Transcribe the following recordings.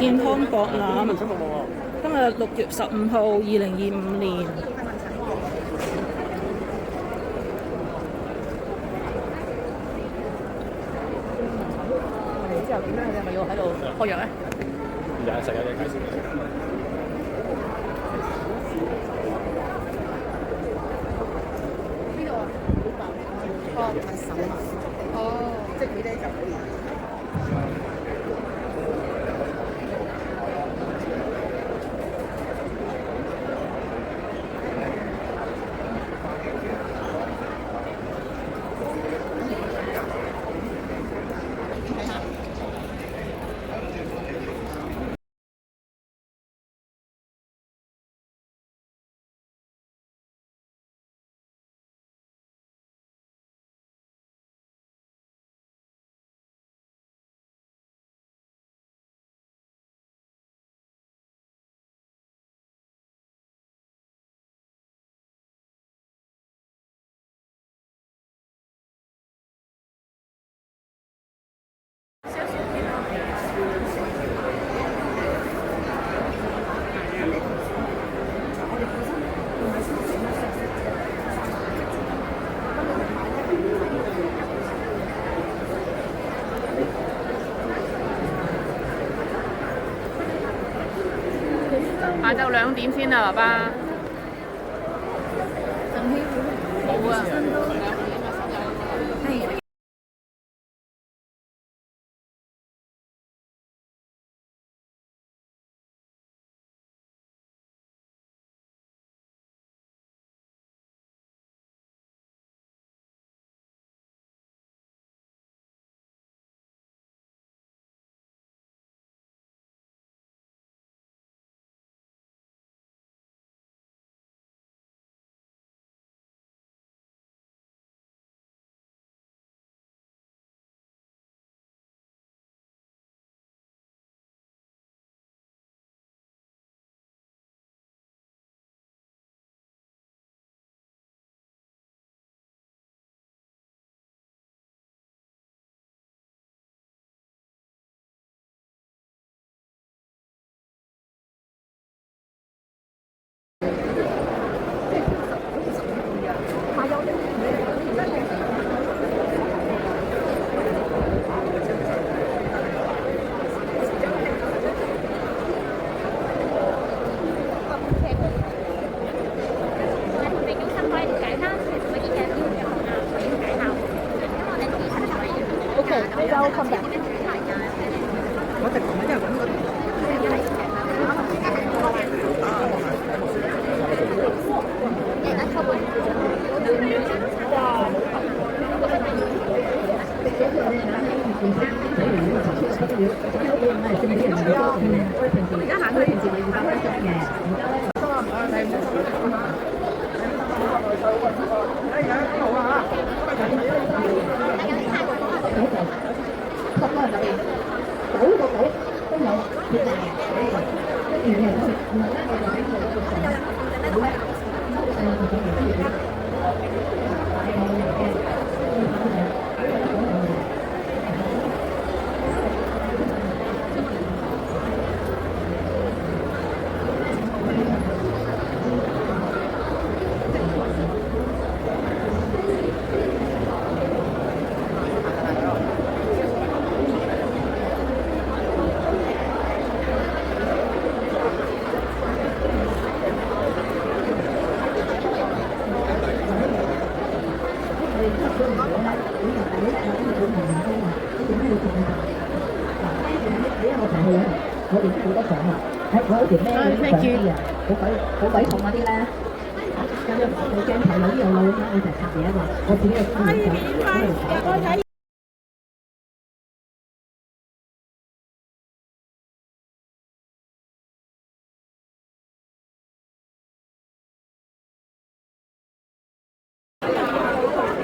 健康博覽，今日6月15號，2025年。之後點咧？你係咪要喺度開藥咧？有實有嘢介紹。邊度啊？哦，係手啊！哦，即係佢咧就可以。下晝2點先啊，爸爸。冇啊。Welcome back。我直同你一樣揾而家行去平時咪200蚊我哋都好多獎啊！喺嗰條咩獎啲啊，好鬼痛嗰啲咧，咁樣個鏡頭有啲有路咁樣，我就插嘢啊嘛，我自己有專門獎。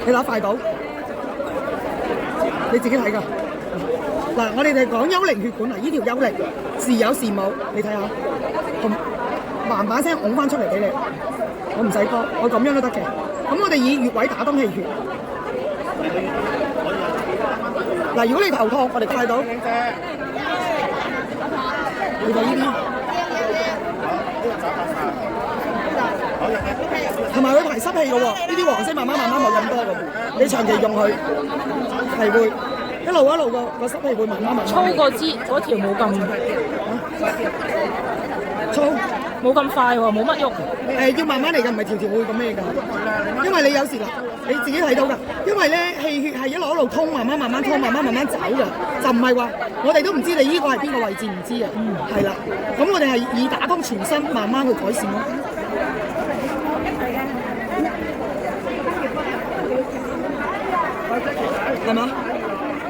你攞快到，你自己睇㗎。嗱，我哋就講幽靈血管啊，呢條幽靈時有時冇，你睇下，同慢慢聲拱翻出嚟俾你，我唔使幫，我咁樣都得嘅。咁我哋以穴位打通氣血。嗱，如果你頭痛，我哋睇到，你睇呢啲，同埋佢排濕氣嘅喎，呢啲黃色慢慢冇咁多嘅，你長期用佢係會一路個濕氣會慢慢。粗個支嗰條冇咁粗，冇咁快喎，冇乜喐。要慢慢嚟㗎，唔係條會咁咩㗎。因為你有時嗱，你自己睇到㗎。因為咧氣血係一路通，慢慢通，慢慢走㗎，就唔係話我哋都唔知你呢個係邊個位置，唔知啊。係啦，咁我哋係以打通全身，慢慢去改善咯。係嘛？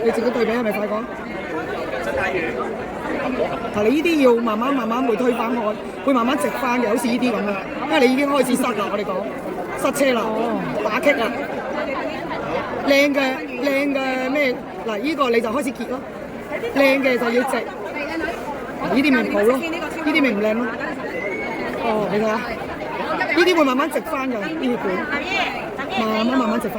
你自己對比係咪快講？嗱，你呢啲要慢慢會推翻開，會慢慢直翻嘅，好似呢啲咁樣，因為你已經開始塞啦，我哋講塞車啦，打棘啦，靚嘅咩？嗱，呢個你就開始結咯，靚嘅就要直，呢啲咪唔好咯，呢啲咪唔靚咯。哦，你睇下，呢啲會慢慢直翻㗎，呢血管，慢慢直翻。